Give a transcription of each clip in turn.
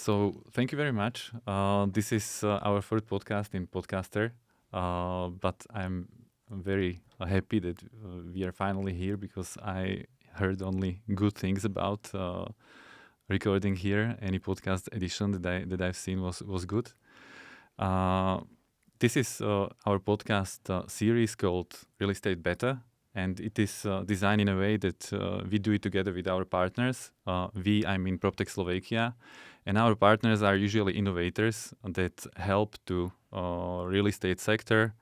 So thank you very much. This is our first podcast in Podcaster, but I'm very happy that we are finally here because I heard only good things about recording here. Any podcast edition that I've seen was good. This is our podcast series called Real Estate Better, and it is designed in a way that we do it together with our partners. I mean PropTech Slovakia, and our partners are usually innovators that help to real estate sector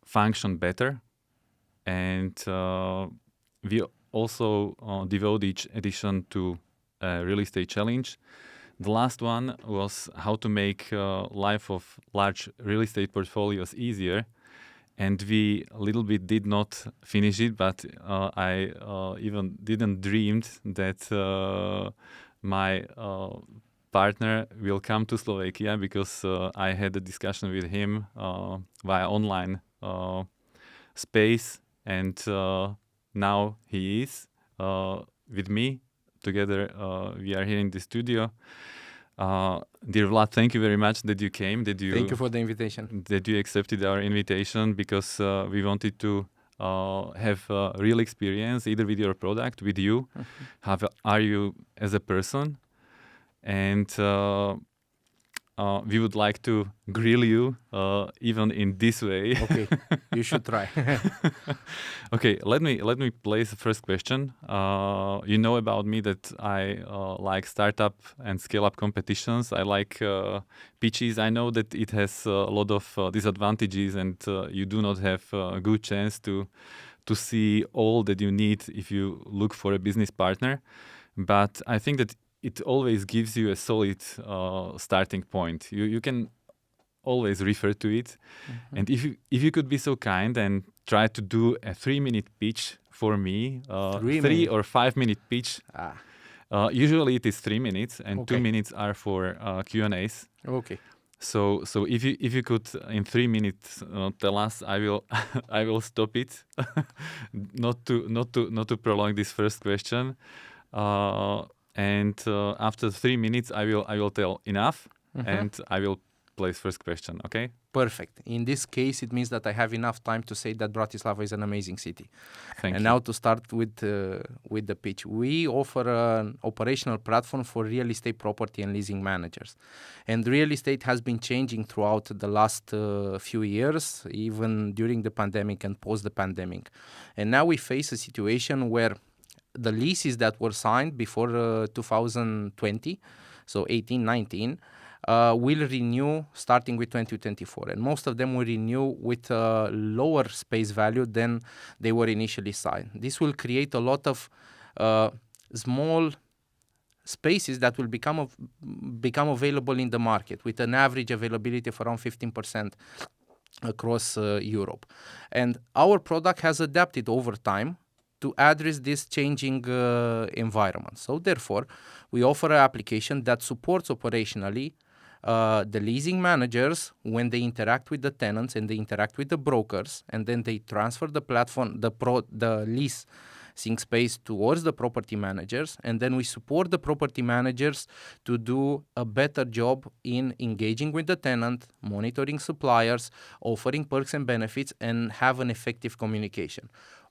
function better. And we also devote each edition to a real estate challenge. The last one was how to make life of large real estate portfolios easier. And we a little bit did not finish it, but I even didn't dreamed that my partner will come to Slovakia because I had a discussion with him via online space, and now he is with me. Together, we are here in the studio. Dear Vlad, thank you very much that you came. Thank you for the invitation. That you accepted our invitation because we wanted to have a real experience either with your product, with you. How are you as a person? And we would like to grill you even in this way. Okay, you should try. Okay, let me place the first question. You know about me that I like startup and scale up competitions. I like pitches. I know that it has a lot of disadvantages, and you do not have a good chance to see all that you need if you look for a business partner. But I think that it always gives you a solid starting point. You can always refer to it. Mm-hmm. And if you could be so kind and try to do a 3-minute pitch for me, 3 or 5 minute pitch. Usually it is 3 minutes, and 2 minutes are for Q&As. Okay. So if you could in 3 minutes tell us, I will stop it, not to prolong this first question. And after 3 minutes, I will tell enough, and I will place first question. Okay. Perfect. In this case, it means that I have enough time to say that Bratislava is an amazing city. Thank you. Now to start with the pitch, we offer an operational platform for real estate property and leasing managers, and real estate has been changing throughout the last few years, even during the pandemic and post the pandemic, and now we face a situation where the leases that were signed before 2020, so 18-19, will renew starting with 2024. And most of them will renew with a lower space value than they were initially signed. This will create a lot of small spaces that will become available in the market with an average availability of around 15% across Europe. And our product has adapted over time to address this changing environment. So therefore, we offer an application that supports operationally the leasing managers when they interact with the tenants and they interact with the brokers, and then they transfer the platform, the leasing space towards the property managers, and then we support the property managers to do a better job in engaging with the tenant, monitoring suppliers, offering perks and benefits, and have an effective communication.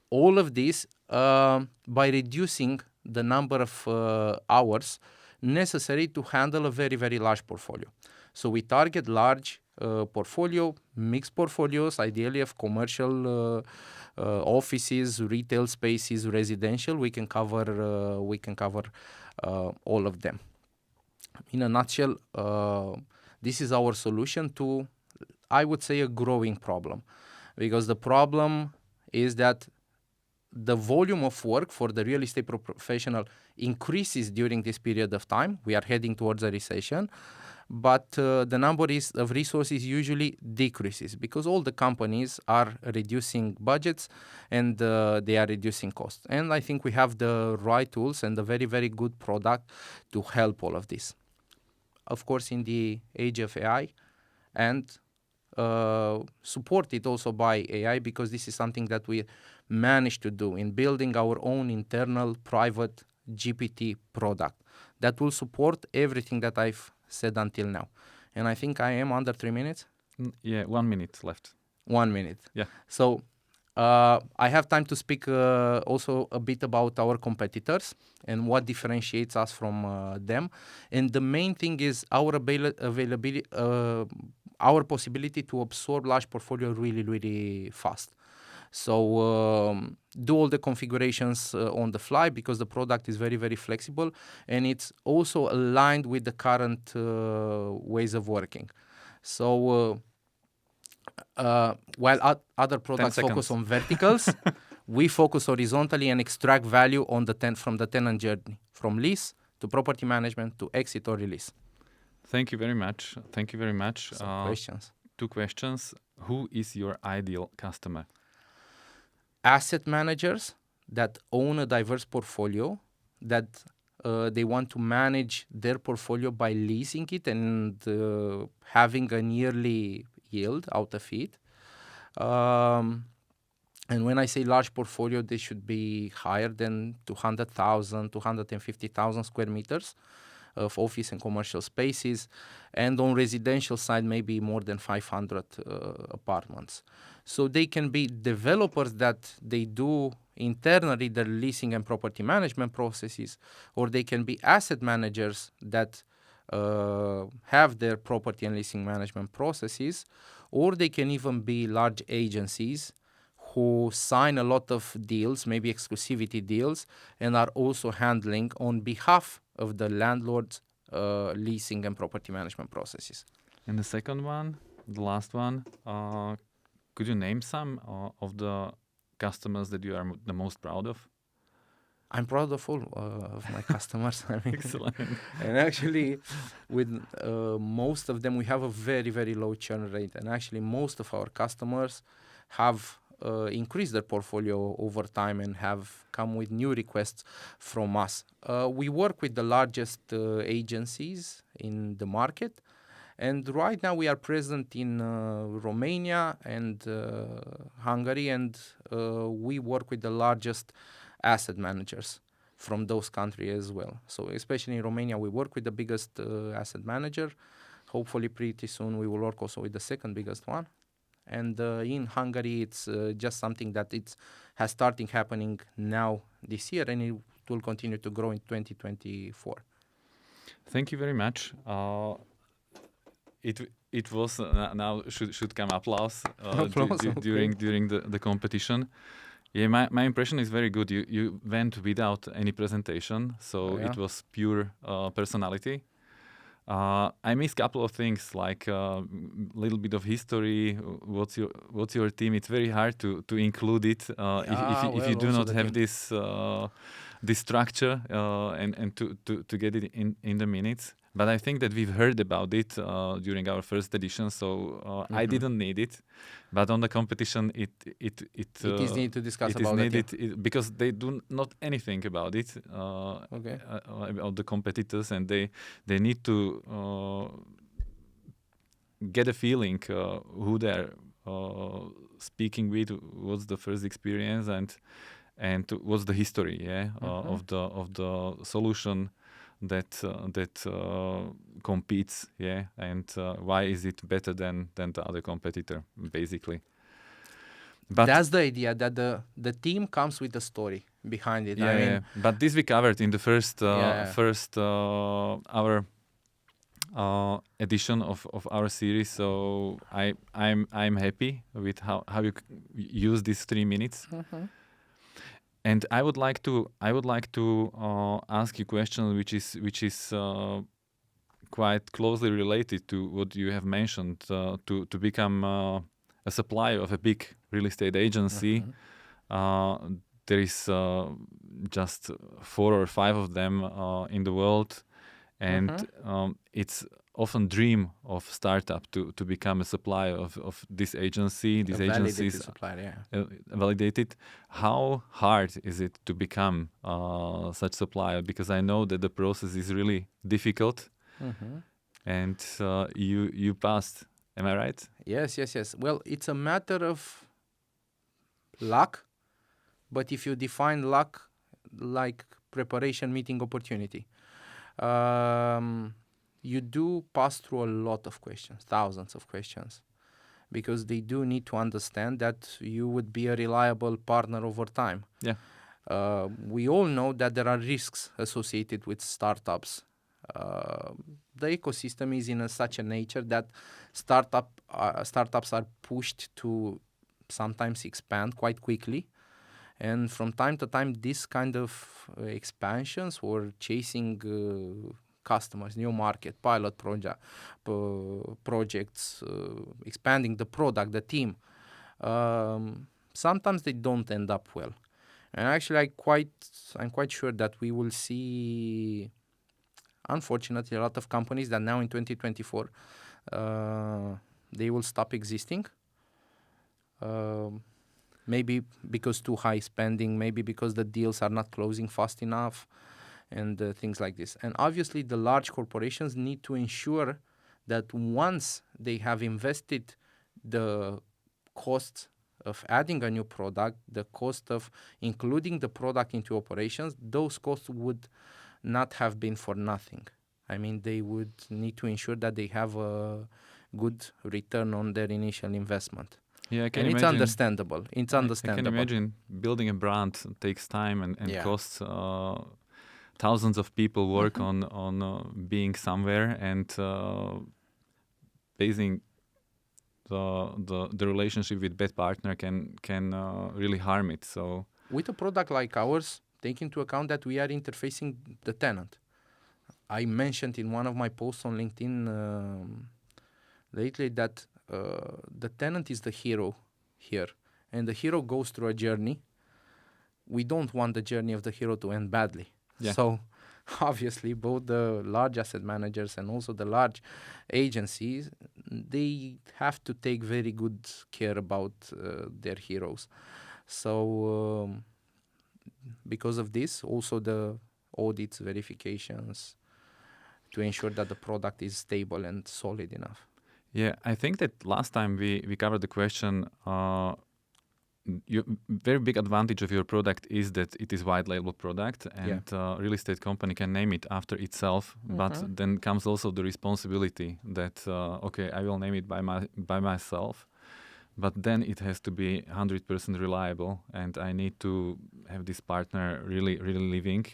All of this by reducing the number of hours necessary to handle a very, very large portfolio. So we target large portfolio, mixed portfolios, ideally of commercial offices, retail spaces, residential. We can cover all of them. In a nutshell, this is our solution to, I would say, a growing problem, because the problem is that the volume of work for the real estate professional increases during this period of time. We are heading towards a recession, but the number of resources usually decreases because all the companies are reducing budgets and they are reducing costs. And I think we have the right tools and a very, very good product to help all of this. Of course, in the age of AI, and supported also by AI, because this is something that we managed to do in building our own internal private GPT product that will support everything that I've said until now. And I think I am under 3 minutes. Yeah, 1 minute left. 1 minute. Yeah. So I have time to speak also a bit about our competitors and what differentiates us from them. And the main thing is our availability, our possibility to absorb large portfolio really, really fast. So do all the configurations on the fly because the product is very, very flexible, and it's also aligned with the current ways of working. So while other products focus on verticals, we focus horizontally and extract value on from the tenant journey, from lease to property management to exit or release. Thank you very much. Thank you very much. Questions. 2 questions. Who is your ideal customer? Asset managers that own a diverse portfolio, that they want to manage their portfolio by leasing it and having a yearly yield out of it. And when I say large portfolio, they should be higher than 200,000, 250,000 square meters of office and commercial spaces. And on residential side, maybe more than 500 apartments. So they can be developers that they do internally the leasing and property management processes, or they can be asset managers that have their property and leasing management processes, or they can even be large agencies who sign a lot of deals, maybe exclusivity deals, and are also handling on behalf of the landlords leasing and property management processes. And the second one, the last one, could you name some of the customers that you are the most proud of? I'm proud of all of my customers. I mean, excellent. And actually, with most of them, we have a very, very low churn rate. And actually, most of our customers have increased their portfolio over time and have come with new requests from us. We work with the largest agencies in the market. And right now we are present in Romania and Hungary, and we work with the largest asset managers from those countries as well. So especially in Romania, we work with the biggest asset manager. Hopefully pretty soon we will work also with the second biggest one. And in Hungary, it's just something that has started happening now this year, and it will continue to grow in 2024. Thank you very much. It was now should come applause, during the competition. Yeah, my impression is very good. You went without any presentation, so it was pure personality. I missed a couple of things, like a little bit of history. What's your team? It's very hard to include it if you do not have this structure and to get it in the minutes. But I think that we've heard about it during our first edition, so I didn't need it. But on the competition, it is needed to discuss about it because they do not anything about it about the competitors, and they need to get a feeling who they're speaking with, what's the first experience, and what's the history of the solution that competes, and why is it better than the other competitor, basically. But that's the idea, that the team comes with the story behind it. I mean, but this we covered in the first our edition of our series. So I'm happy with how you use these 3 minutes. And I would like to ask you a question which is quite closely related to what you have mentioned. To become a supplier of a big real estate agency, there is just 4 or 5 of them in the world, and it's often dream of startup to become a supplier of this agency. These agencies validated. How hard is it to become such supplier? Because I know that the process is really difficult, and you passed. Am I right? Yes. Well, it's a matter of luck, but if you define luck like preparation meeting opportunity. You do pass through a lot of questions, thousands of questions, because they do need to understand that you would be a reliable partner over time. Yeah. We all know that there are risks associated with startups. The ecosystem is in such a nature that startups are pushed to sometimes expand quite quickly. And from time to time, this kind of expansions or chasing customers, new market, pilot projects, expanding the product, the team, sometimes they don't end up well. And actually, I'm quite sure that we will see, unfortunately, a lot of companies that now in 2024, they will stop existing. Maybe because too high spending, maybe because the deals are not closing fast enough, and things like this. And obviously, the large corporations need to ensure that once they have invested the costs of adding a new product, the cost of including the product into operations, those costs would not have been for nothing. I mean, they would need to ensure that they have a good return on their initial investment. Yeah, I can And imagine. it's understandable. It's I understandable. can imagine building a brand takes time and Yeah. costs. Thousands of people work on being somewhere, and basing the relationship with bad partner can really harm it. So With a product like ours, take into account that we are interfacing the tenant. I mentioned in one of my posts on LinkedIn lately that the tenant is the hero here, and the hero goes through a journey. We don't want the journey of the hero to end badly. Yeah. So obviously both the large asset managers and also the large agencies, they have to take very good care about their heroes. So because of this, also the audits, verifications, to ensure that the product is stable and solid enough. yeah, I think that last time we covered the question. Very big advantage of your product is that it is white label product, and real estate company can name it after itself. But then comes also the responsibility that okay, I will name it by myself, but then it has to be 100% reliable, and I need to have this partner really living,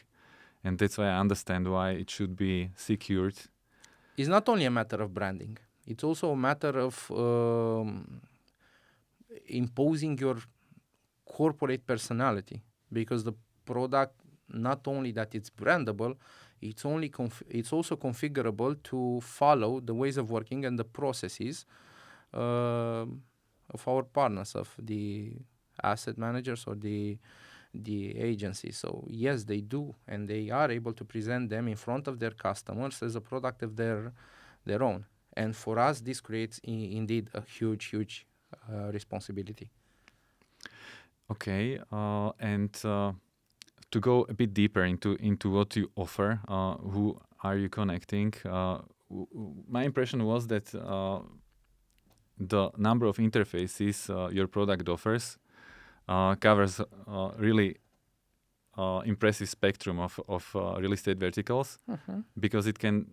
and that's why I understand why it should be secured. It's not only a matter of branding; it's also a matter of imposing your corporate personality, because the product, not only that it's brandable, it's also configurable to follow the ways of working and the processes of our partners, of the asset managers or the agency. So yes, they do, and they are able to present them in front of their customers as a product of their own. And for us, this creates indeed a huge responsibility. Okay, and to go a bit deeper into what you offer, who are you connecting? My impression was that the number of interfaces your product offers covers really impressive spectrum of real estate verticals, because it can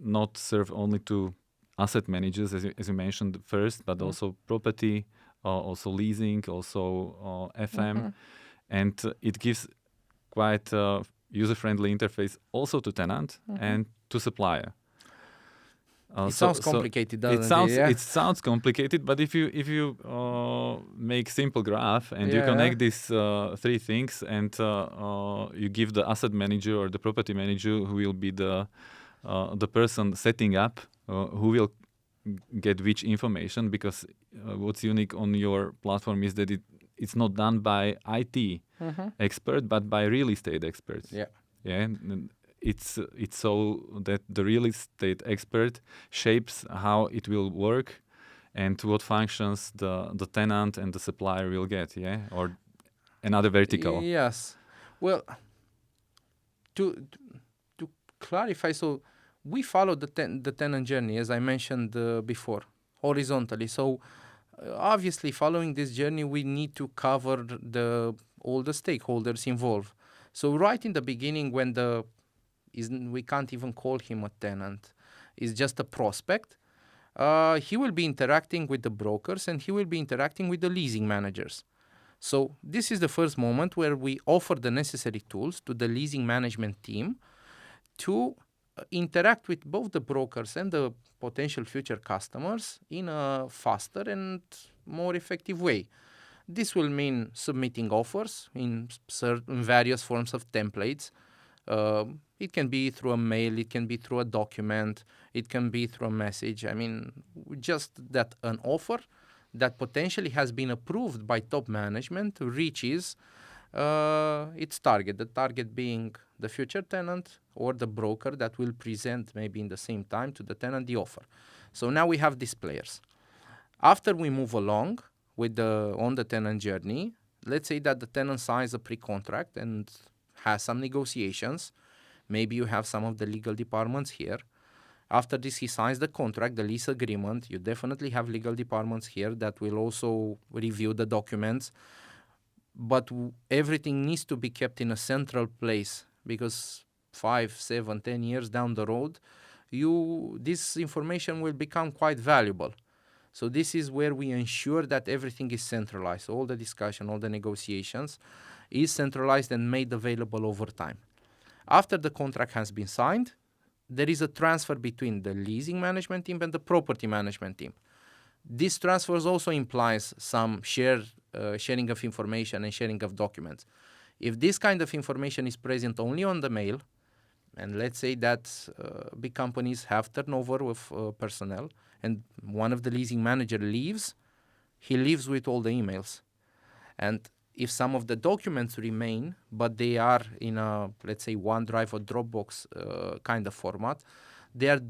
not serve only to asset managers, as you mentioned first, but also property, also leasing, also FM, and it gives quite a user-friendly interface also to tenant and to supplier. It sounds complicated, doesn't it? It sounds complicated, but if you make simple graph and you connect these three things, and you give the asset manager or the property manager, who will be the person setting up, who will get which information, because what's unique on your platform is that it's not done by IT expert, but by real estate experts. Yeah. It's so that the real estate expert shapes how it will work and what functions the tenant and the supplier will get, or another vertical. Yes. Well, to clarify, so we follow the tenant journey, as I mentioned before, horizontally. So obviously, following this journey, we need to cover all the stakeholders involved. So right in the beginning, when we can't even call him a tenant, is just a prospect, he will be interacting with the brokers and he will be interacting with the leasing managers. So this is the first moment where we offer the necessary tools to the leasing management team to interact with both the brokers and the potential future customers in a faster and more effective way. This will mean submitting offers in certain various forms of templates. It can be through a mail, it can be through a document, it can be through a message. I mean, just that an offer that potentially has been approved by top management reaches its target, the target being the future tenant or the broker that will present maybe in the same time to the tenant the offer. So now we have these players. After we move along on the tenant journey, let's say that the tenant signs a pre-contract and has some negotiations. Maybe you have some of the legal departments here. After this, he signs the contract, the lease agreement. You definitely have legal departments here that will also review the documents. But everything needs to be kept in a central place, because 5, 7, 10 years down the road, this information will become quite valuable. So this is where we ensure that everything is centralized. All the discussion, all the negotiations is centralized and made available over time. After the contract has been signed, there is a transfer between the leasing management team and the property management team. This transfer also implies some sharing of information and sharing of documents. If this kind of information is present only on the mail, and let's say that big companies have turnover with personnel, and one of the leasing manager leaves, he leaves with all the emails. And if some of the documents remain, but they are in a, let's say, OneDrive or Dropbox kind of format, they are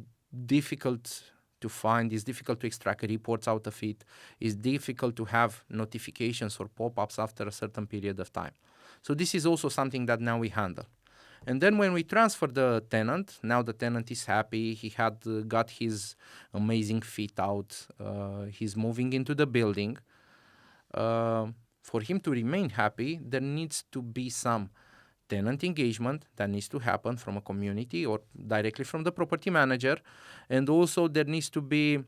difficult to find, it's difficult to extract reports out of it, it's difficult to have notifications or pop-ups after a certain period of time. So this is also something that now we handle. And then when we transfer the tenant, now the tenant is happy, he had got his amazing fit out, he's moving into the building. For him to remain happy, there needs to be some tenant engagement that needs to happen from a community or directly from the property manager. And also there needs to be,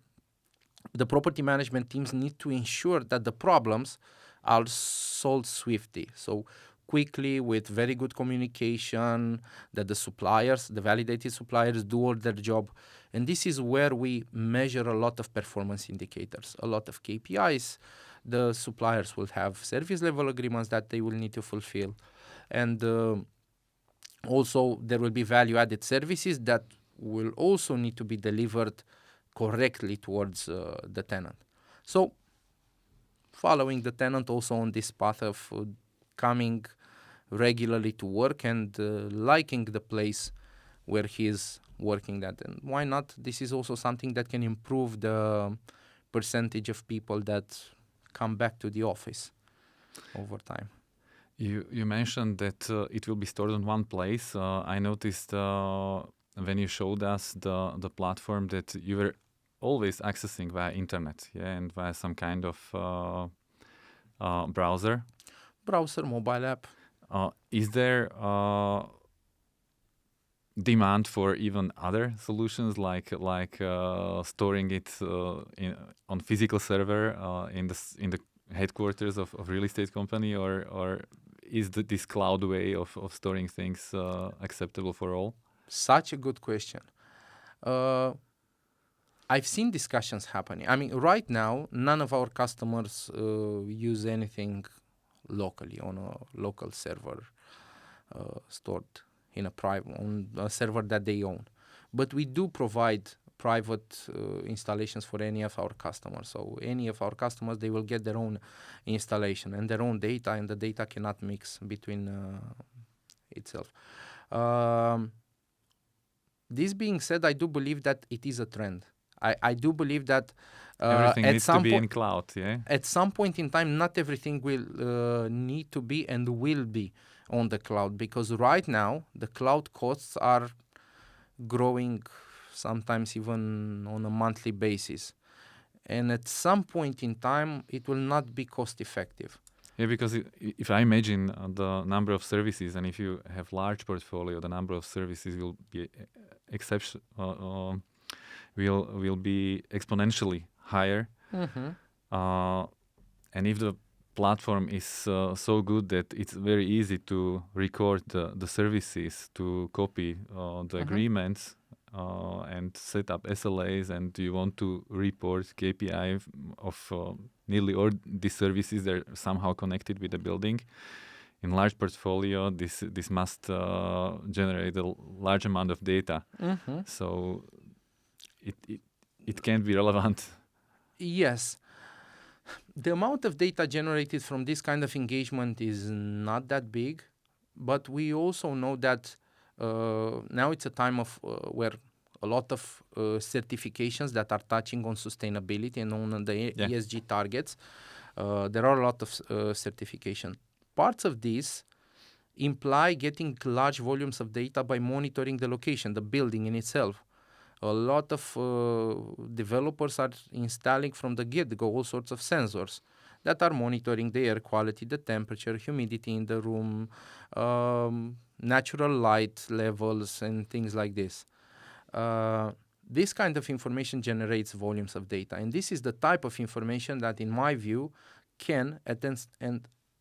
the property management teams need to ensure that the problems are solved swiftly. So quickly, with very good communication, that the suppliers, the validated suppliers, do all their job. And this is where we measure a lot of performance indicators, a lot of KPIs. The suppliers will have service level agreements that they will need to fulfill. And also there will be value added services that will also need to be delivered correctly towards the tenant. So following the tenant also on this path of coming regularly to work and liking the place where he is working at. And why not? This is also something that can improve the percentage of people that come back to the office over time. You mentioned that it will be stored in one place. I noticed when you showed us the platform that you were always accessing via internet, and via some kind of browser. Browser, mobile app. Is there demand for even other solutions like storing it on physical server in the headquarters of real estate company, or is this cloud way of storing things acceptable for all? Such a good question. I've seen discussions happening. I mean, right now, none of our customers use anything locally on a local server stored in on a server that they own. But we do provide private installations for any of our customers. So any of our customers, they will get their own installation and their own data, and the data cannot mix between itself. This being said, I do believe that it is a trend. I do believe that everything needs to be in cloud, At some point in time, not everything will need to be and will be on the cloud, because right now the cloud costs are growing, sometimes even on a monthly basis. And at some point in time, it will not be cost effective. Yeah, because if I imagine the number of services, and if you have large portfolio, the number of services will be will be exponentially higher. And if the platform is so good that it's very easy to record the services, to copy the agreements, and set up SLAs, and you want to report KPI of nearly all these services, they're somehow connected with the building. In large portfolio, this must generate a large amount of data. So it can be relevant. Yes. The amount of data generated from this kind of engagement is not that big, but we also know that now it's a time of where a lot of certifications that are touching on sustainability and on the ESG targets. There are a lot of certification. Parts of this imply getting large volumes of data by monitoring the location, the building in itself. A lot of developers are installing from the get-go all sorts of sensors that are monitoring the air quality, the temperature, humidity in the room, natural light levels, and things like this. This kind of information generates volumes of data, and this is the type of information that, in my view, can and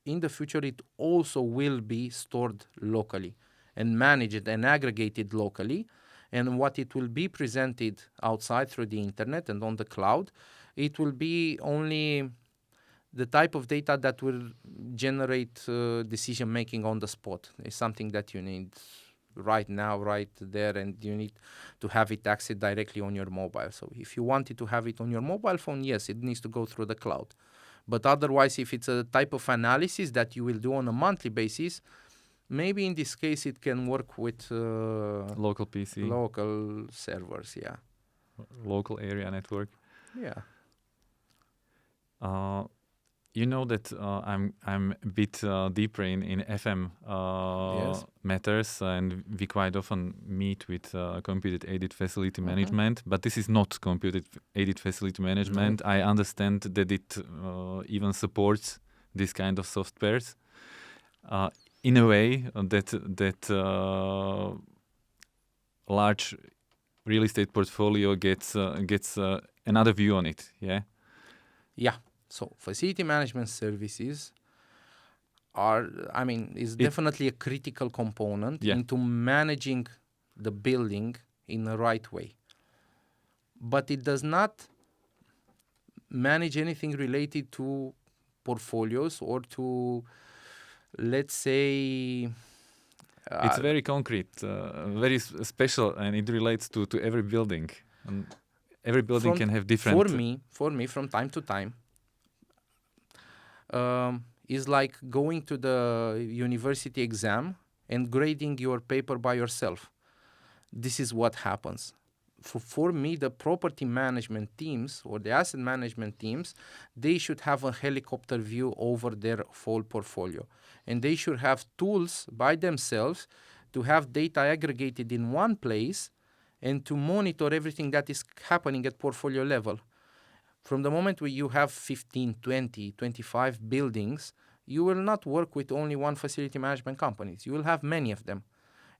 in the future it also will be stored locally and managed and aggregated locally. And what it will be presented outside through the internet and on the cloud, it will be only the type of data that will generate decision making on the spot. It's something that you need right now, right there, and you need to have it accessed directly on your mobile. So if you wanted to have it on your mobile phone, yes, it needs to go through the cloud. But otherwise, if it's a type of analysis that you will do on a monthly basis, maybe in this case it can work with local PC, local servers, local area network. Yeah. You know that I'm a bit deeper in FM matters, and we quite often meet with computer-aided facility management. But this is not computer-aided facility management. I understand that it even supports this kind of softwares. In a way that large real estate portfolio gets another view on it. Yeah. So facility management services is definitely a critical component into managing the building in the right way. But it does not manage anything related to portfolios or to, let's say... it's very concrete, very special, and it relates to every building. And every building can have different... For me, from time to time, is like going to the university exam and grading your paper by yourself. This is what happens. For me, the property management teams or the asset management teams, they should have a helicopter view over their whole portfolio. And they should have tools by themselves to have data aggregated in one place and to monitor everything that is happening at portfolio level. From the moment where you have 15, 20, 25 buildings, you will not work with only one facility management company. You will have many of them.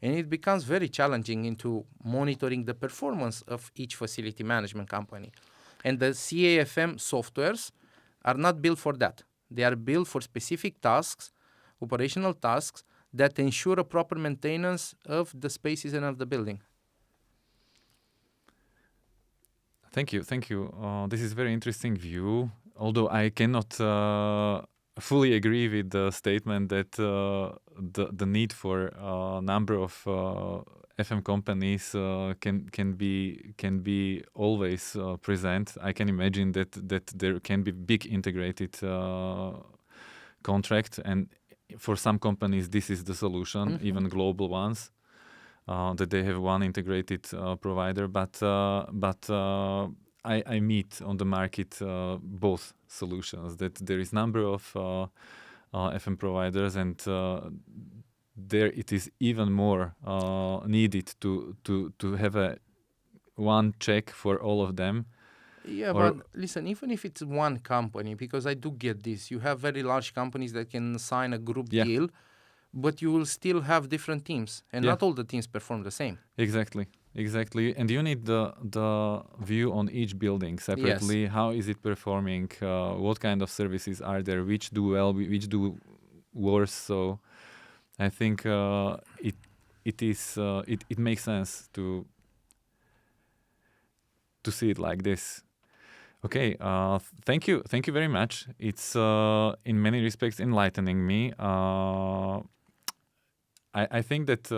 And it becomes very challenging into monitoring the performance of each facility management company. And the CAFM softwares are not built for that. They are built for specific tasks, operational tasks, that ensure a proper maintenance of the spaces and of the building. Thank you. This is a very interesting view, although I cannot fully agree with the statement that the need for a number of FM companies can be always present. I can imagine that there can be big integrated contract, and for some companies this is the solution, even global ones. That they have one integrated provider, but I meet on the market both solutions. That there is number of FM providers, and there it is even more needed to have a one check for all of them, Yeah, Or but listen, even if it's one company, because I do get this, you have very large companies that can sign a group yeah, deal, but you will still have different teams, and yeah, not all the teams perform the same. exactly, exactly. And you need the view on each building Yes. separately. How is it performing? What kind of services are there? Which do well? Which do worse? So I think it makes sense to see it like this. Okay, thank you very much. It's in many respects enlightening me. I think that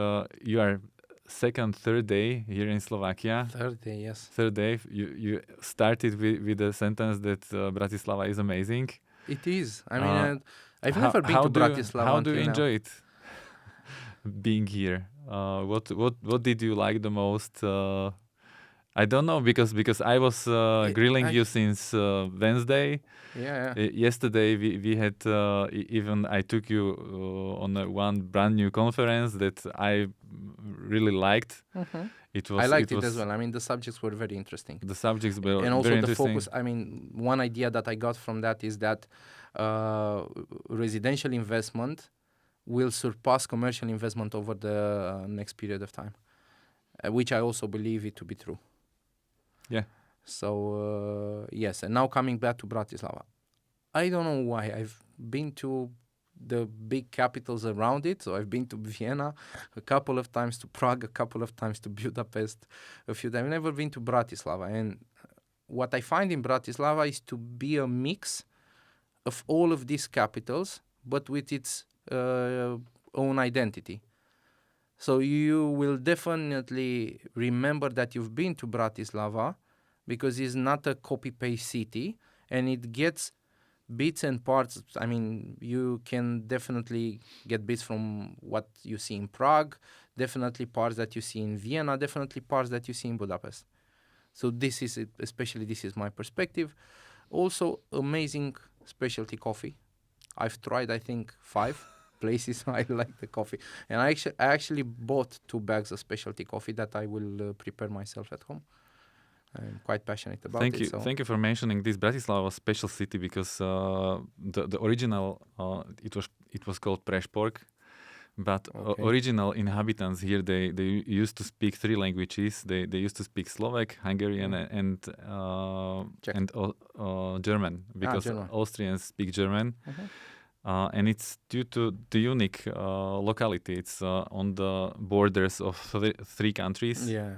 you are second, third day here in Slovakia. Third day, yes. Third day, you started with the sentence that Bratislava is amazing. It is. I mean, Uh, I've never been to Bratislava how do you until now. enjoy it being here? What did you like the most? I don't know because I was grilling you since Wednesday. Yeah, Yesterday we had even I took you on one brand new conference that I really liked. yeah. It I was liked it as well. I mean, the subjects were very interesting. the subjects were And also very the interesting. focus. I mean, one idea that I got from that is that residential investment will surpass commercial investment over the next period of time, which I also believe it to be true. Yeah. So yes, and now coming back to Bratislava, I don't know why. I've been to the big capitals around it. So I've been to Vienna a couple of times, to Prague a couple of times, to Budapest a few times. I've never been to Bratislava. And what I find in Bratislava is to be a mix of all of these capitals, but with its own identity. So you will definitely remember that you've been to Bratislava, because it's not a copy-paste city, and it gets bits and parts. I mean, you can definitely get bits from what you see in Prague, definitely parts that you see in Vienna, definitely parts that you see in Budapest. So this is it, especially this is my perspective. Also, amazing specialty coffee. I've tried, I think, 5 places. I like the coffee, and I actually bought 2 bags of specialty coffee that I will prepare myself at home. I'm quite passionate about Thank it. you. So Thank you for mentioning this Bratislava special city because the original it was called Prešpork, but Okay. original inhabitants here they used to speak 3 languages. They used to speak Slovak, Hungarian, and Czech. German because German. Austrians speak German. Mhm. And it's due to the unique locality. It's on the borders of 3 countries. Yeah.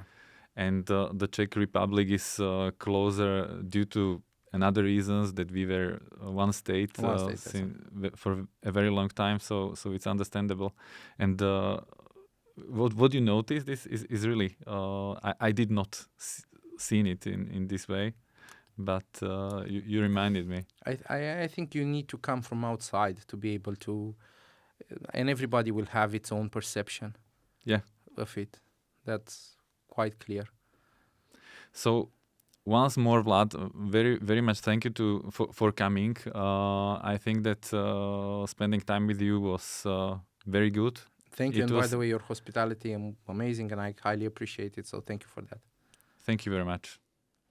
And the Czech Republic is closer due to another reasons that we were one state, One state, that's for a very long time. So it's understandable. And what you notice this is really I did not seen it in this way, but you reminded me. I think you need to come from outside to be able to, and everybody will have its own perception. Yeah. Of it. That's quite clear. So once more, Vlad, very very much thank you for coming. I think that spending time with you was very good. Thank you, and by the way, your hospitality amazing, and I highly appreciate it. So thank you for that. Thank you very much.